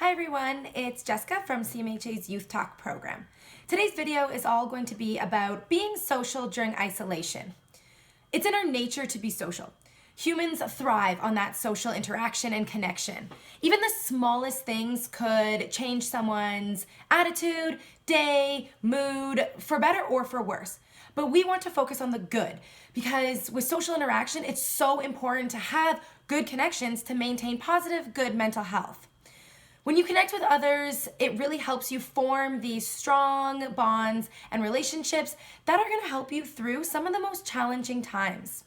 Hi everyone, it's Jessica from CMHA's Youth Talk program. Today's video is all going to be about being social during isolation. It's in our nature to be social. Humans thrive on that social interaction and connection. Even the smallest things could change someone's attitude, day, mood, for better or for worse. But we want to focus on the good because with social interaction, it's so important to have good connections to maintain positive, good mental health. When you connect with others, it really helps you form these strong bonds and relationships that are going to help you through some of the most challenging times.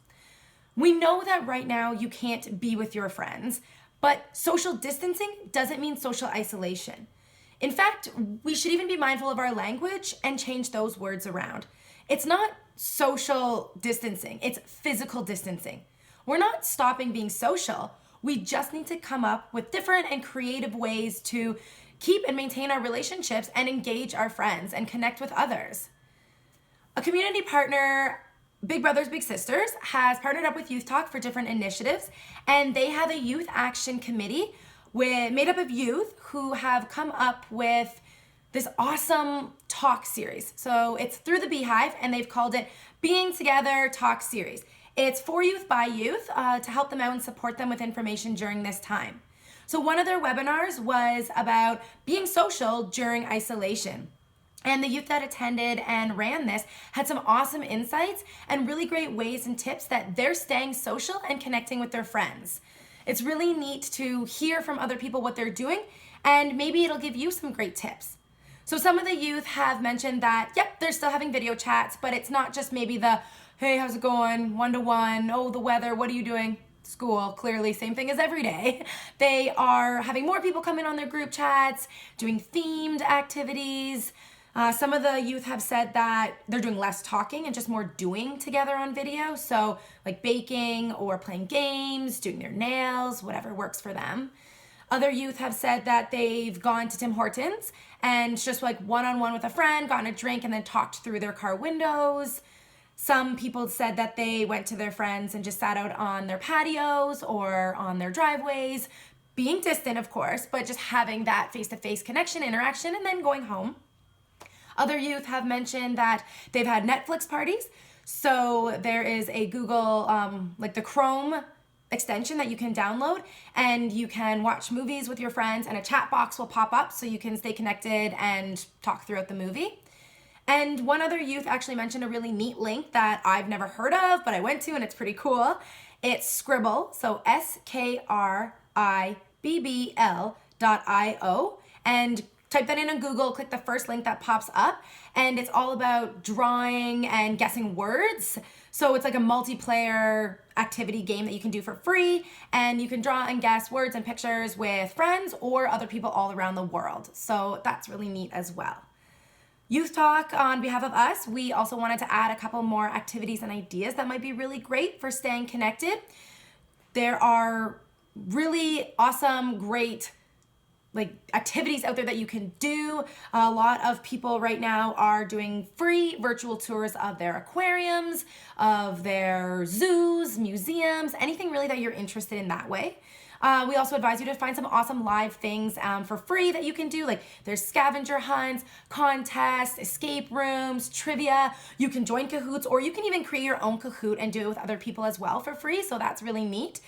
We know that right now you can't be with your friends, but social distancing doesn't mean social isolation. In fact, we should even be mindful of our language and change those words around. It's not social distancing, it's physical distancing. We're not stopping being social. We just need to come up with different and creative ways to keep and maintain our relationships and engage our friends and connect with others. A community partner, Big Brothers Big Sisters, has partnered up with Youth Talk for different initiatives, and they have a youth action committee made up of youth who have come up with this awesome talk series. So it's through the Beehive, and they've called it Being Together Talk Series. It's for youth by youth to help them out and support them with information during this time. So one of their webinars was about being social during isolation. And the youth that attended and ran this had some awesome insights and really great ways and tips that they're staying social and connecting with their friends. It's really neat to hear from other people what they're doing, and maybe it'll give you some great tips. So some of the youth have mentioned that, yep, they're still having video chats, but it's not just maybe the, hey, how's it going? 1-to-1. Oh, the weather. What are you doing? School. Clearly, same thing as every day. They are having more people come in on their group chats, doing themed activities. Some of the youth have said that they're doing less talking and just more doing together on video. So like baking or playing games, doing their nails, whatever works for them. Other youth have said that they've gone to Tim Hortons and just like one-on-one with a friend, gotten a drink, and then talked through their car windows. Some people said that they went to their friends and just sat out on their patios or on their driveways, being distant, of course, but just having that face-to-face connection, interaction, and then going home. Other youth have mentioned that they've had Netflix parties. So there is a Google, like the Chrome extension that you can download, and you can watch movies with your friends, and a chat box will pop up so you can stay connected and talk throughout the movie. And one other youth actually mentioned a really neat link that I've never heard of, but I went to, and it's pretty cool. It's Scribble, so Scribble.io, and type that in on Google, click the first link that pops up, and it's all about drawing and guessing words. So it's like a multiplayer activity game that you can do for free, and you can draw and guess words and pictures with friends or other people all around the world. So that's really neat as well. Youth Talk, on behalf of us, we also wanted to add a couple more activities and ideas that might be really great for staying connected. There are really awesome, great activities out there that you can do. A lot of people right now are doing free virtual tours of their aquariums, of their zoos, museums, anything really that you're interested in that way. We also advise you to find some awesome live things for free that you can do. Like there's scavenger hunts, contests, escape rooms, trivia. You can join Kahoots, or you can even create your own Kahoot and do it with other people as well for free. So that's really neat.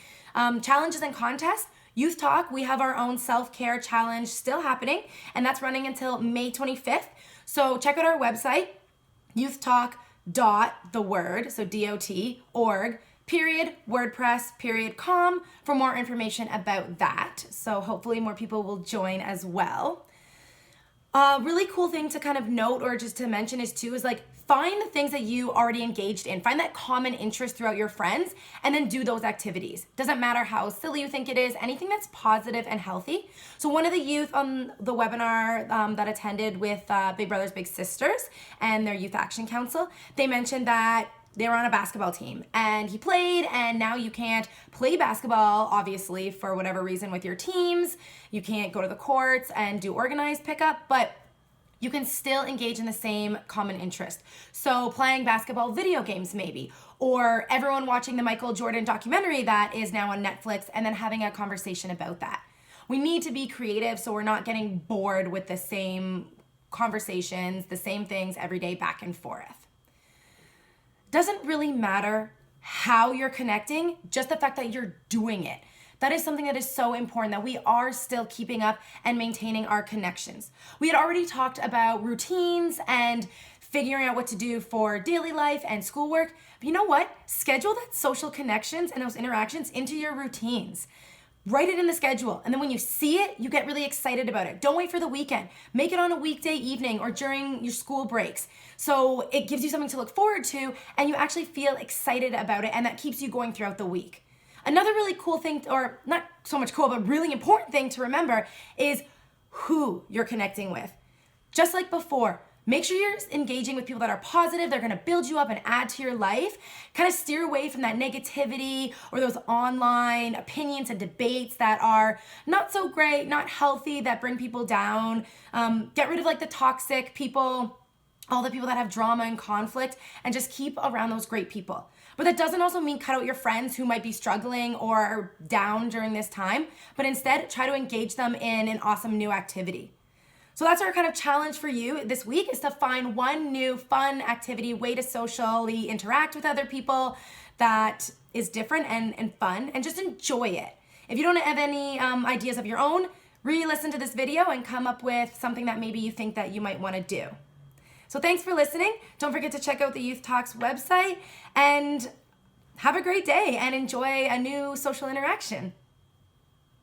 Challenges and contests. Youth Talk, we have our own self-care challenge still happening, and that's running until May 25th. So check out our website, youthtalk.org, .wordpress.com for more information about that. So hopefully more people will join as well. A really cool thing to kind of note or just to mention is find the things that you already engaged in. Find that common interest throughout your friends and then do those activities. Doesn't matter how silly you think it is, anything that's positive and healthy. So one of the youth on the webinar that attended with Big Brothers Big Sisters and their Youth Action Council, they mentioned that they were on a basketball team and he played, and now you can't play basketball, obviously, for whatever reason with your teams. You can't go to the courts and do organized pickup, but you can still engage in the same common interest. So playing basketball video games maybe, or everyone watching the Michael Jordan documentary that is now on Netflix and then having a conversation about that. We need to be creative so we're not getting bored with the same conversations, the same things every day back and forth. Doesn't really matter how you're connecting, just the fact that you're doing it. That is something that is so important, that we are still keeping up and maintaining our connections. We had already talked about routines and figuring out what to do for daily life and schoolwork. But you know what? Schedule that social connections and those interactions into your routines. Write it in the schedule, and then when you see it, you get really excited about it. Don't wait for the weekend. Make it on a weekday evening or during your school breaks. So it gives you something to look forward to, and you actually feel excited about it, and that keeps you going throughout the week. Another really cool thing, or not so much cool, but really important thing to remember is who you're connecting with. Just like before, make sure you're engaging with people that are positive, they're gonna build you up and add to your life. Kind of steer away from that negativity or those online opinions and debates that are not so great, not healthy, that bring people down. Get rid of like the toxic people, all the people that have drama and conflict, and just keep around those great people. But that doesn't also mean cut out your friends who might be struggling or are down during this time, but instead try to engage them in an awesome new activity. So that's our kind of challenge for you this week, is to find one new fun activity, way to socially interact with other people that is different and fun, and just enjoy it. If you don't have any ideas of your own, re-listen to this video and come up with something that maybe you think that you might want to do. So thanks for listening. Don't forget to check out the YouthTALK's website, and have a great day and enjoy a new social interaction.